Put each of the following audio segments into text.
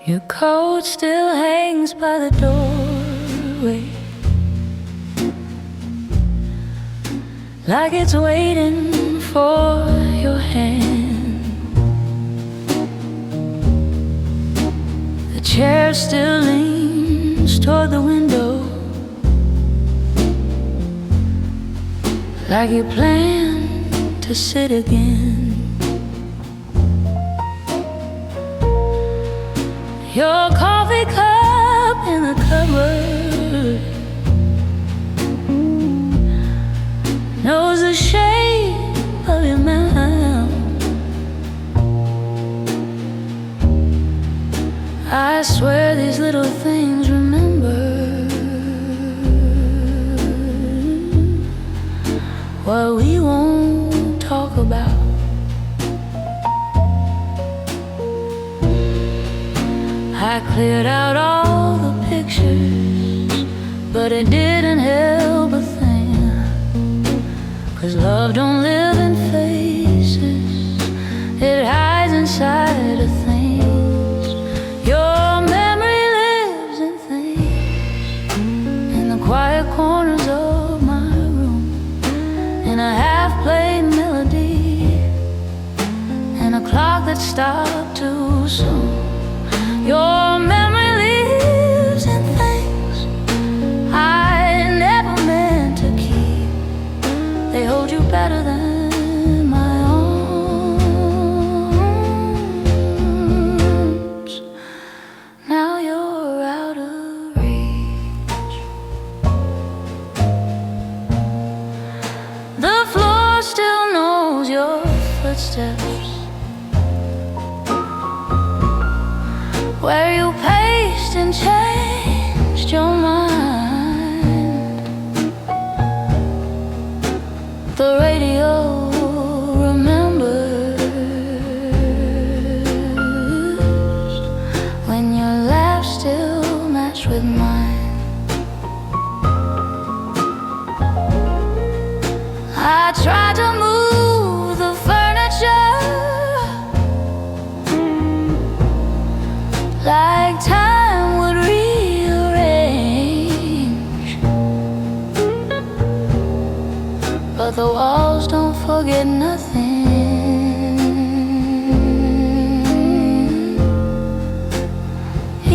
Your coat still hangs by the doorway, like it's waiting for your hand. The chair still leans toward the window, like you plan to sit again. Your coffee cup in the cupboard knows the shape of your mouth. I swear these little things remember what we won't talk about. I cleared out all the pictures, but it didn't help a thing, 'cause love don't live in faces, it hides inside of things. Your memory lives in things, in the quiet corners of my room, in a half-played melody, and a clock that stopped too soon. Your memory lives in things I never meant to keep. They hold you better than my arms. Now you're out of reach. The floor still knows your footsteps, where you paced and changed your mind. The radio remembers when your laugh still matched with mine. I tried to move the furniture like time would rearrange, but the walls don't forget nothing,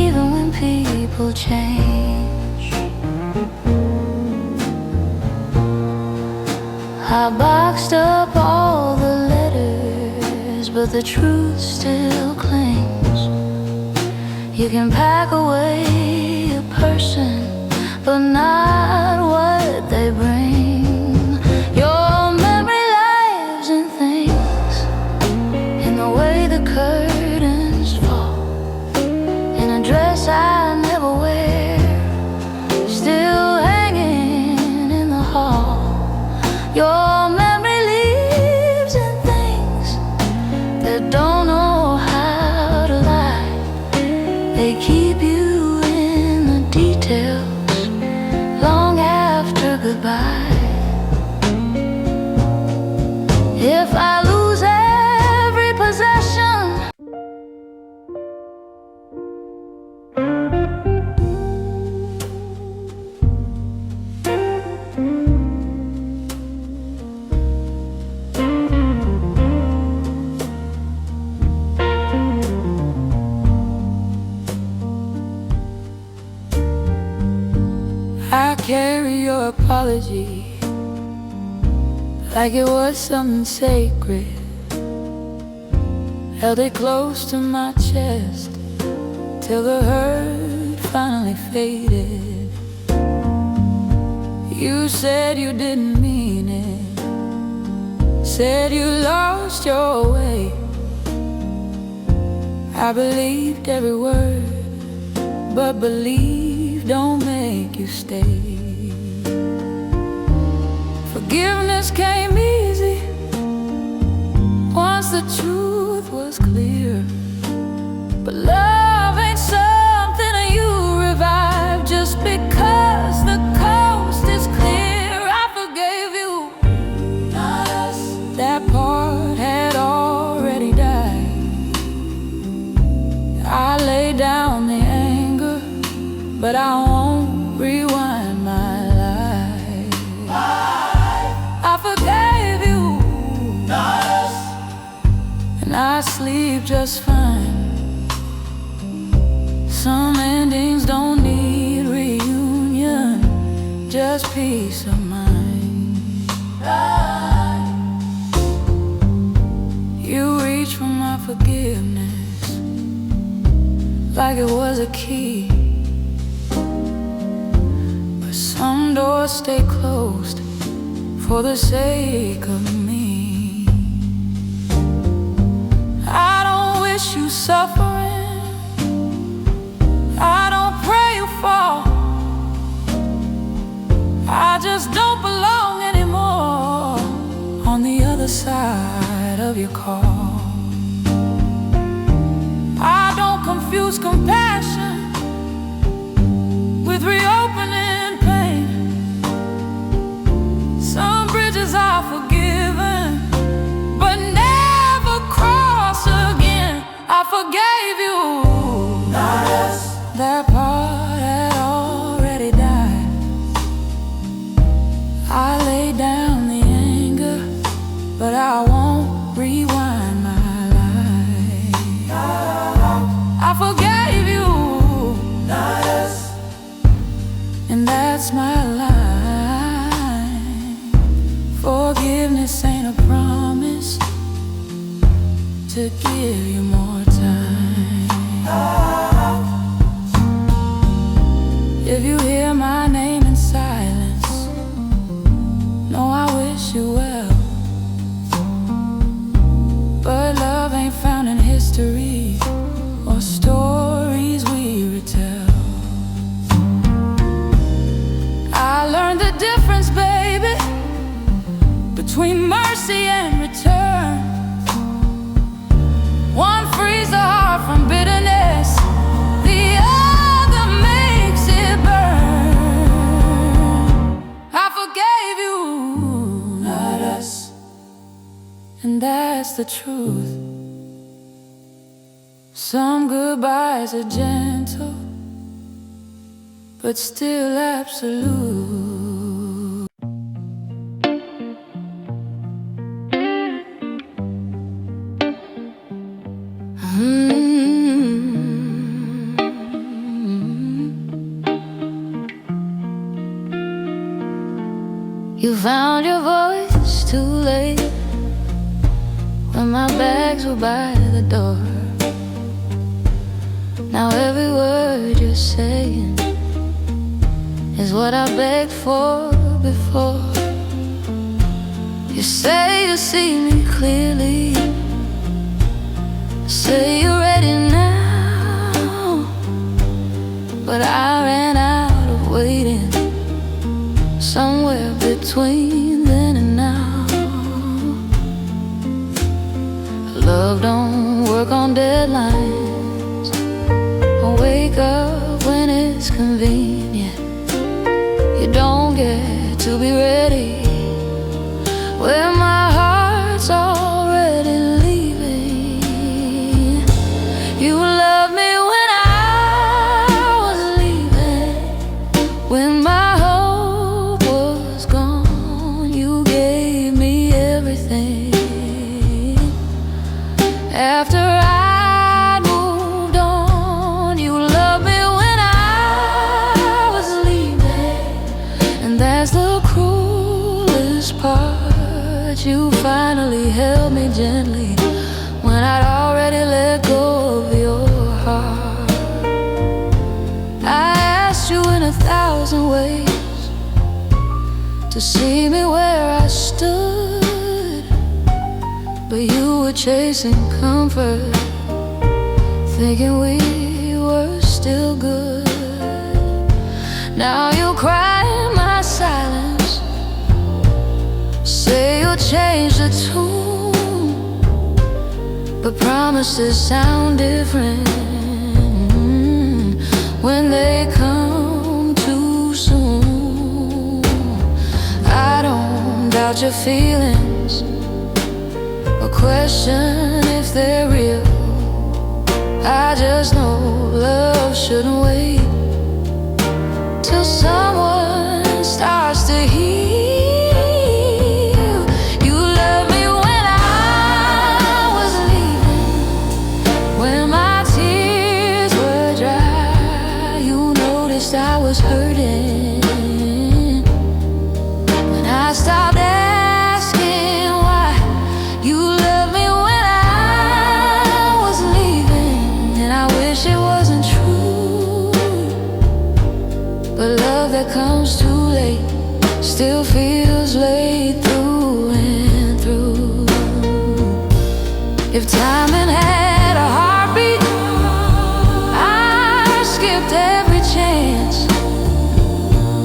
even when people change. I boxed up all the letters, but the truth still clings. You can pack away a person, but not what they bring. Your memory lives in things, in the way the curtains fall, in a dress I never wear, still hanging in the hall. Your memory lives in things that don't know how to lie. They keep you in the details long after goodbye. If I lose every possession, I carry your apology like it was something sacred. Held it close to my chest till the hurt finally faded. You said you didn't mean it, said you lost your way. I believed every word, but believe don't make you stay. Forgiveness came easy once the truth was clear, but love ain't something you revive just because the coast is clear. I forgave you, not us. That part had already died. I lay down the anger, but I won't rewind my life. I forgave you, and I sleep just fine. Some endings don't need reunion, just peace of mind. You reach for my forgiveness like it was a key, but some doors stay closed for the sake of me. I don't wish you suffering, I don't pray you fall. I just don't belong anymore on the other side of your call. I don't confuse compassion with reopening pain. Some bridges are forgiven, but never cross again. I forgave you, that part had already died. I lay down the anger, but I won't rewind my life. I forgave you, and that's my line. Forgiveness ain't a promise to give you more time. If you hear my name in silence, know I wish you well. But love ain't found in history or stories we retell. I learned the difference, baby, between mercy and return. One frees the heart from bitterness, the other makes it burn. I forgave you, not us, and that's the truth. Some goodbyes are gentle, but still absolute. You found your voice too late, when my bags were by the door. Now every word you're saying is what I begged for before. You say you see me clearly, say you're ready now, but I ran out of waiting somewhere between then and now. Love don't work on deadlines or wake up when it's convenient. You don't get to be ready when my heart's already leaving. You loved me when I was leaving, when my hope was gone. You gave me everything after I moved on. You loved me when I was leaving, and that's the cruelest part. You finally held me gently when I'd already let go of your heart. I asked you in 1,000 ways to see me where I stood, but you were chasing comfort, thinking we were still good. Now you cry in my silence, say you'll change the tune, but promises sound different when they come too soon. I don't doubt your feelings or question if they're real, I just know love shouldn't wait till someone starts to heal. You loved me when I was leaving, when my tears were dry. You noticed I was hurting when I stopped asking why. You loved me when I was leaving, and I wish it wasn't true. But love that comes too late still feels late through and through. If timing had a heartbeat, I skipped every chance.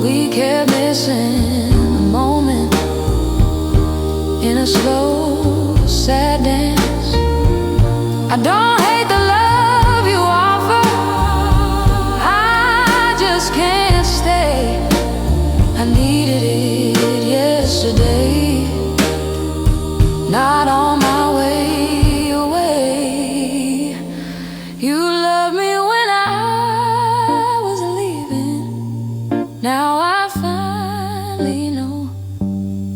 We kept missing the moment in a slow, sad dance. I don't hate the love you offer, I just can't stay. I needed it yesterday, not on my way away. You loved me when I was leaving. Now I finally know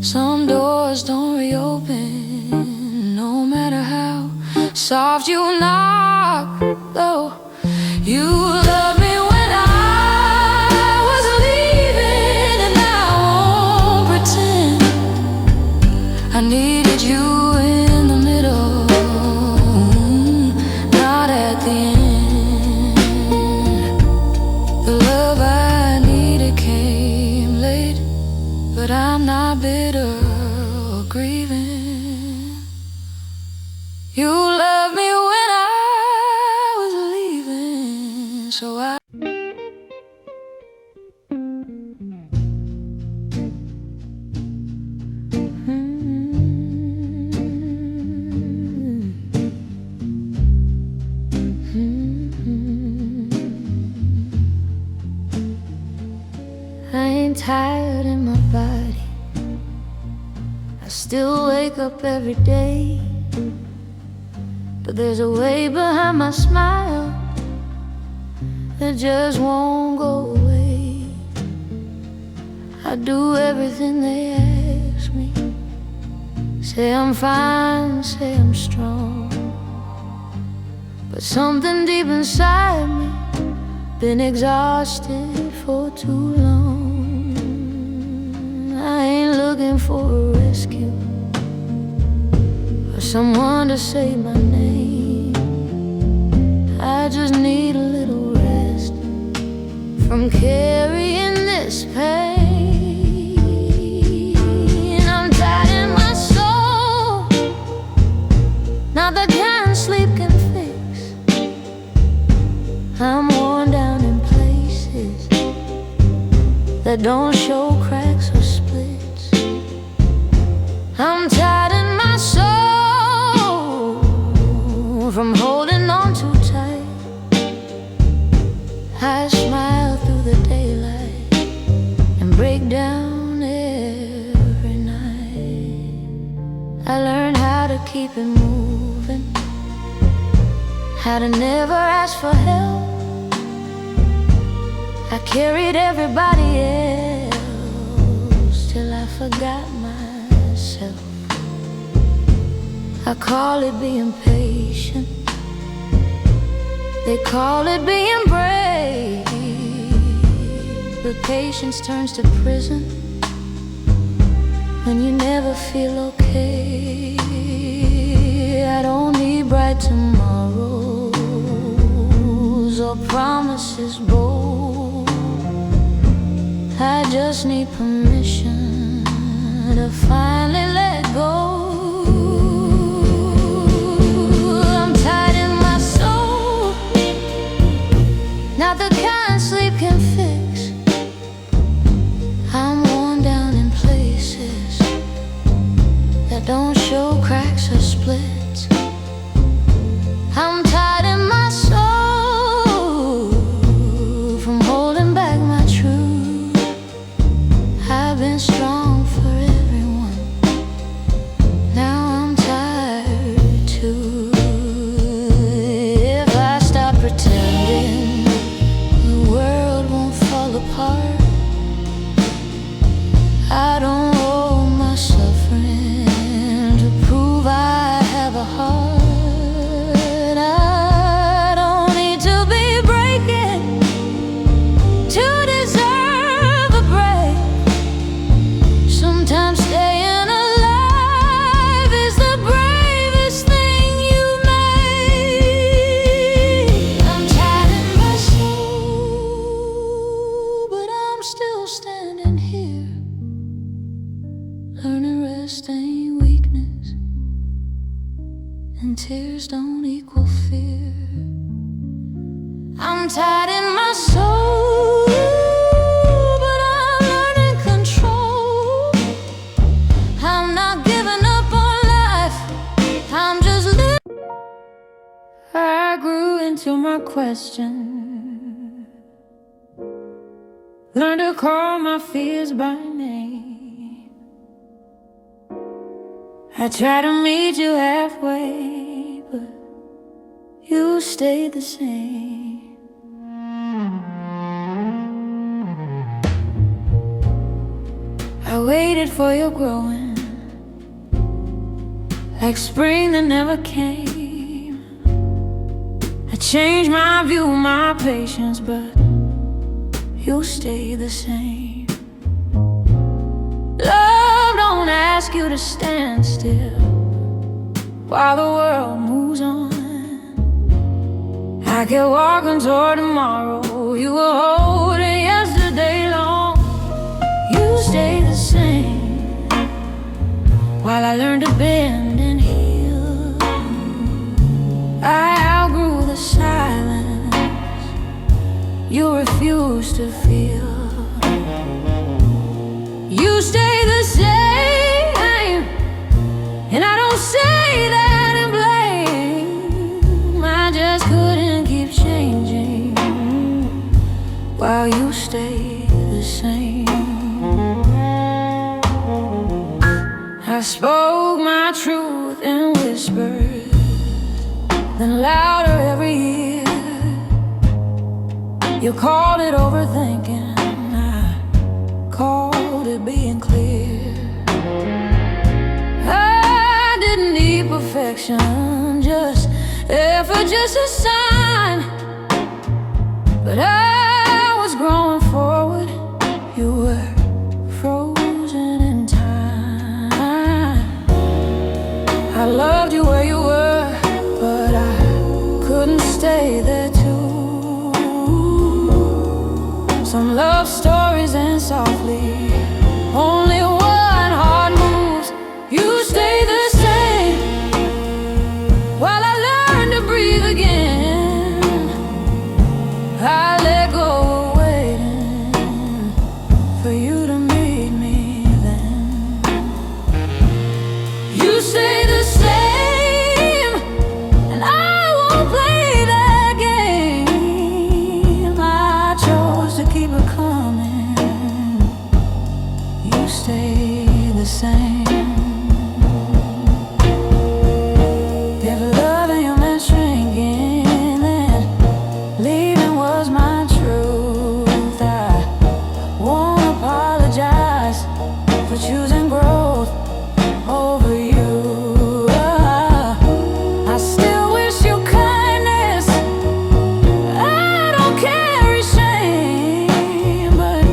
some doors don't reopen, no matter how soft you knock, though. You loved me when I was leaving, and I won't pretend. I needed you in the middle, not at the end. The love I needed came late, but I'm not bitter or grieving. You loved me when I was leaving, so I I ain't tired in my body, I still wake up every day. But there's a way behind my smile that just won't go away. I do everything they ask me, say I'm fine, say I'm strong, but something deep inside me been exhausted for too long. I ain't looking for a rescue or someone to say my name. I just need a little rest from carrying this pain. I'm tired in my soul, not the kind sleep can fix. I'm worn down in places that don't show cracks or splits. I'm tired in my soul from holding on too tight. I smile through the daylight and break down every night. I learned how to keep it moving, how to never ask for help. I carried everybody else till I forgot myself. I call it being patient, they call it being brave. But patience turns to prison when you never feel okay. I don't need bright tomorrows or promises bold. I just need permission to finally let go. I'm tired in my soul, not the kind sleep can fix. I'm worn down in places that don't show cracks or splits. I'm tired in my soul from holding back my truth. I've been strong for everyone, now I'm tired too. If I stop I'm tired in my soul, but I'm learning control. I'm not giving up on life, I'm just living. I grew into my question, learned to call my fears by name. I tried to meet you halfway, but you stayed the same. I waited for your growing, like spring that never came. I changed my view, my patience, but you stay the same. Love don't ask you to stand still while the world moves on. I kept walking toward tomorrow, you were holding yesterday long. You stay the same while I learned to bend and heal. I outgrew the silence you refuse to feel. You stay the same, and I don't say that in blame. I just couldn't keep changing while you stay the same. I spoke my truth in whispers, then louder every year. You called it overthinking, I called it being clear. I didn't need perfection, just effort, just a sign. But I was growing forward, you were frozen in time. I loved you where you were, but I couldn't stay there too. Some love stories end softly, only one heart moves. You stay the same while I learn to breathe again. I let go of waiting for you to meet me then. You stay the same, and I won't play that game. I chose to keep it coming. You stay the same. If loving you meant shrinking, then leaving was my truth. I won't apologize for choosing growth over you. I still wish you kindness, I don't carry shame, but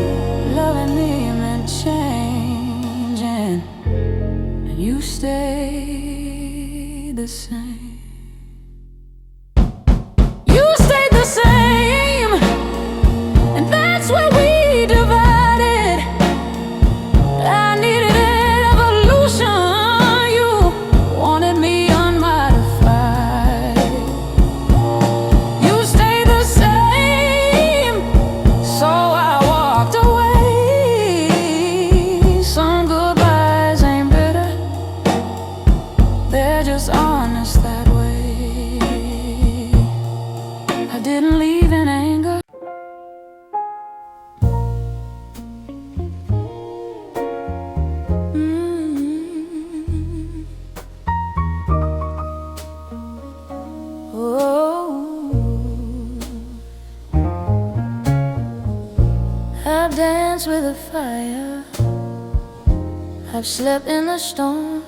loving me meant changing, and you stay the same. You stayed the same, and that's where we divided. I needed evolution, you wanted me unmodified. You stayed the same, so I walked away. Some goodbyes ain't bitter, they're just honest that way. I didn't leave in anger. I've danced with the fire, I've slept in the storm.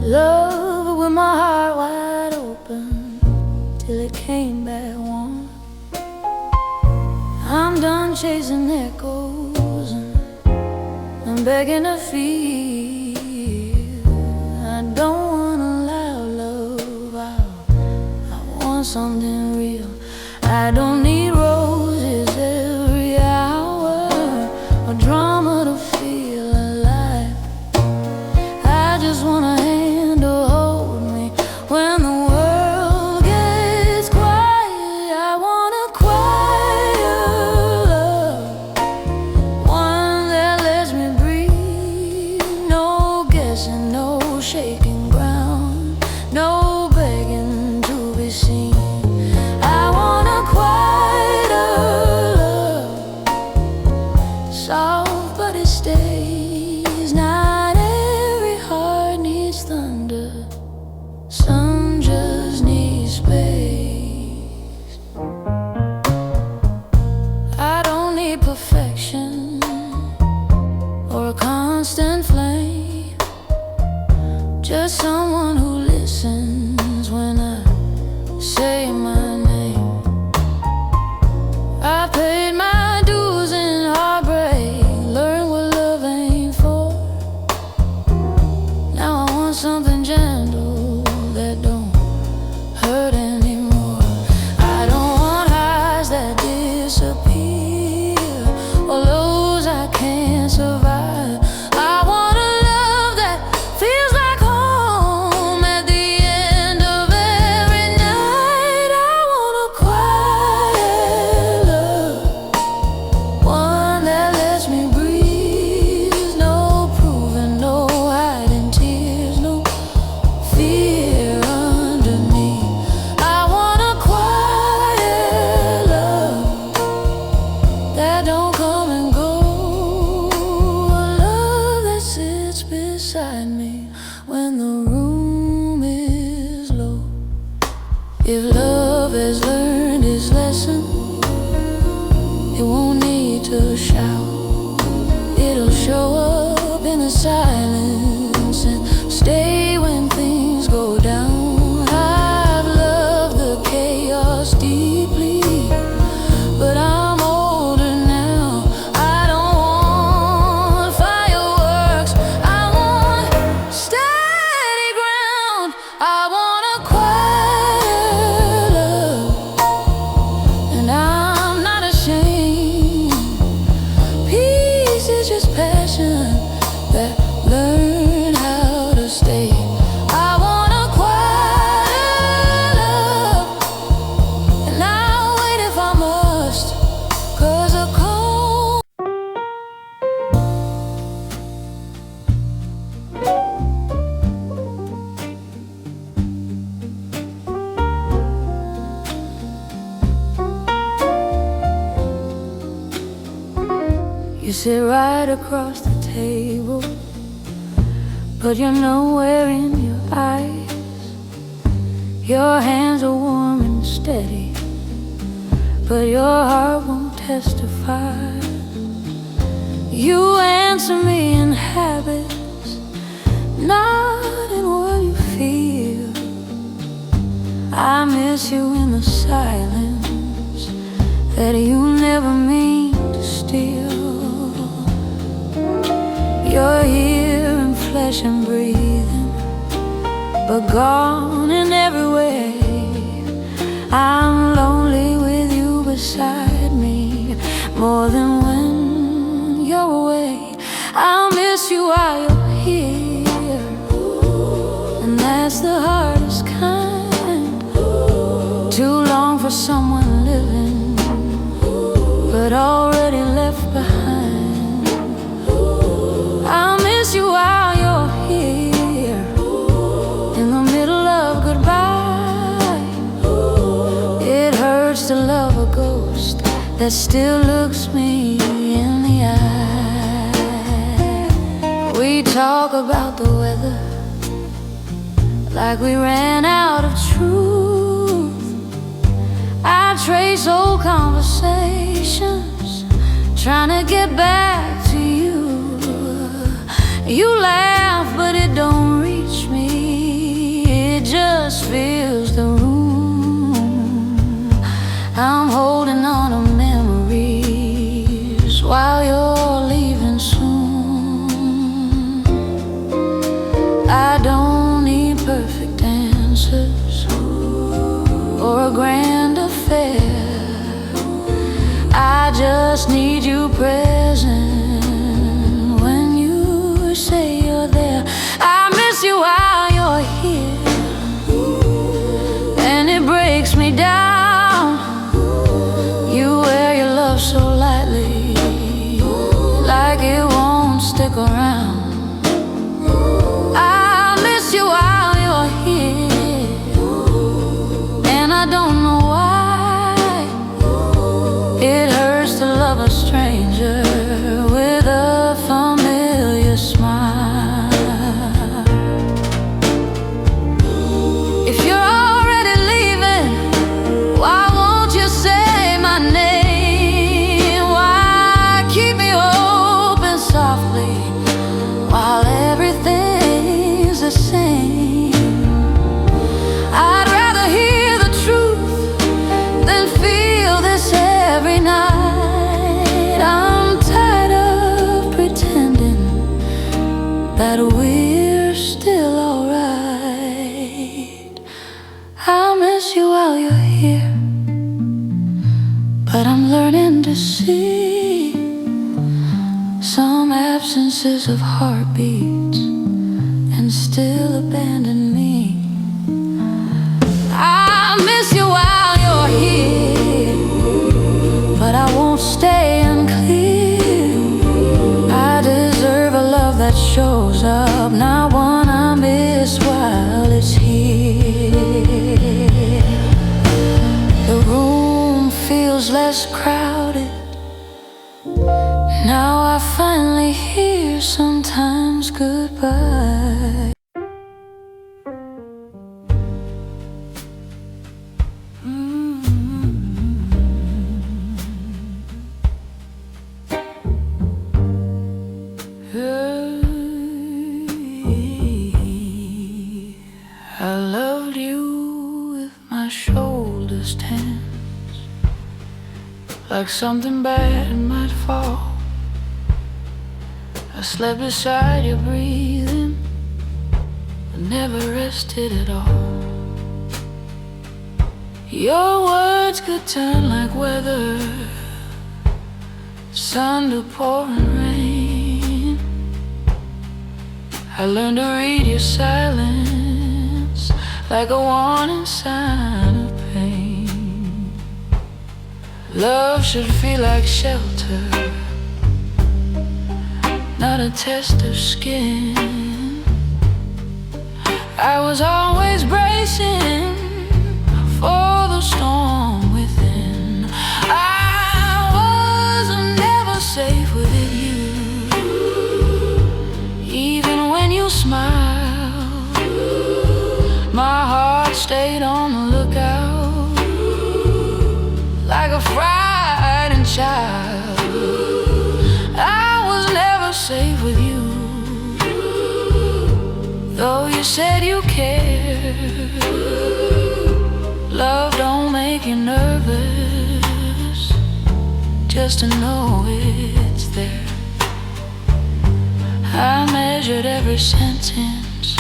Love with my heart wide open till it came back warm. I'm done chasing echoes, and I'm begging to feel. I don't want a loud love, I want something real. I don't need roses every hour or drama to feel alive. I just want a hand to hold me when the world gets quiet. love has learned his lesson. It won't need to shout. It'll show up in the silence and stay when things go down. I've loved the chaos deeply, but I'm older now. I don't want fireworks, I want steady ground. I want a quiet love, and I'm not ashamed. Peace is just passion that learned how to stay. I want a quiet love, and I'll wait if I must, 'cause a cold You sit right across the table, but you're nowhere in your eyes. Your hands are warm and steady, but your heart won't testify. You answer me in habits, not in what you feel. I miss you in the silence that you never mean to steal. You're here in flesh and breathing, but gone in every way. I'm lonely with you beside me, more than when you're away. I'll miss you while you're here, and that's the hardest kind. Too long for someone living, but already left behind. I'll miss you while you're here, in the middle of goodbye. It hurts to love a ghost that still looks me in the eye. We talk about the weather like we ran out of truth. I trace old conversations, trying to get back to you. You laugh, but it don't reach me. It just fills the room. I'm holding on to memories while you're leaving soon. I don't need perfect answers or a grand affair. I just need you present when you say you're there. I miss you while you're here, and it breaks me down. You wear your love so lightly, like it won't stick around. I miss you while you're here, and I don't know why. It hurts to love a stranger with a familiar smile. If you're already leaving, why won't you say my name? Why keep me open softly while everything's the same? I'd rather hear the truth than feel this every night. I'm tired of pretending that we're still alright. I'll miss you while you're here, but I'm learning to see some absences of heartbeats and still abandon me. I miss you while you're here, but I won't stay unclear. I deserve a love that shows up, not one I miss while it's here. The room feels less crowded now. I finally hear sometimes goodbye. like something bad might fall. I slept beside you breathing, but never rested at all. Your words could turn like weather, sun to pouring rain. I learned to read your silence like a warning sign of pain. Love should feel like shelter, not a test of skin. I was always bracing for the storm within. I was never safe with you, even when you smiled. My heart stayed on the lookout, like a frightened child. I was never safe with you, though you said you cared. Love don't make you nervous, just to know it's there. I measured every sentence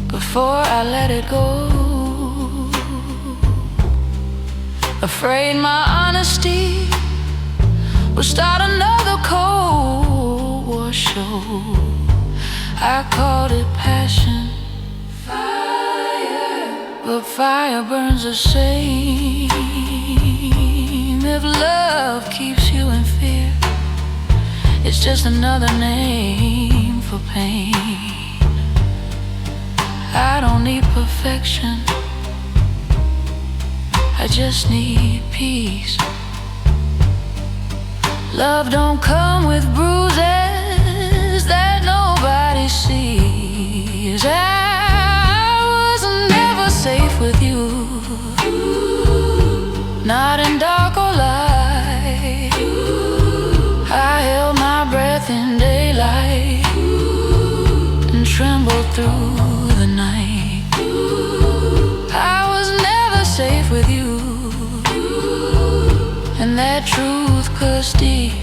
before I let it go, afraid my honesty would start another Cold War show. I called it passion, but fire burns the same. If love keeps you in fear, it's just another name for pain. I don't need perfection, I just need peace. Love don't come with bruises that nobody sees. Safe with you, not in dark or light. I held my breath in daylight and trembled through the night. I was never safe with you, and that truth cuts deep.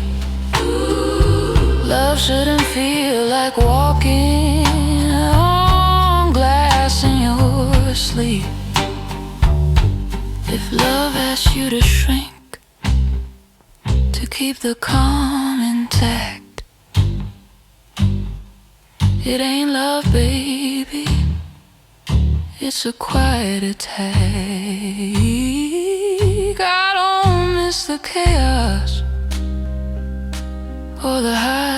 Love shouldn't feel like walking on glass in your sleep. If love asks you to shrink, to keep the calm intact, it ain't love, baby, it's a quiet attack. I don't miss the chaos or the high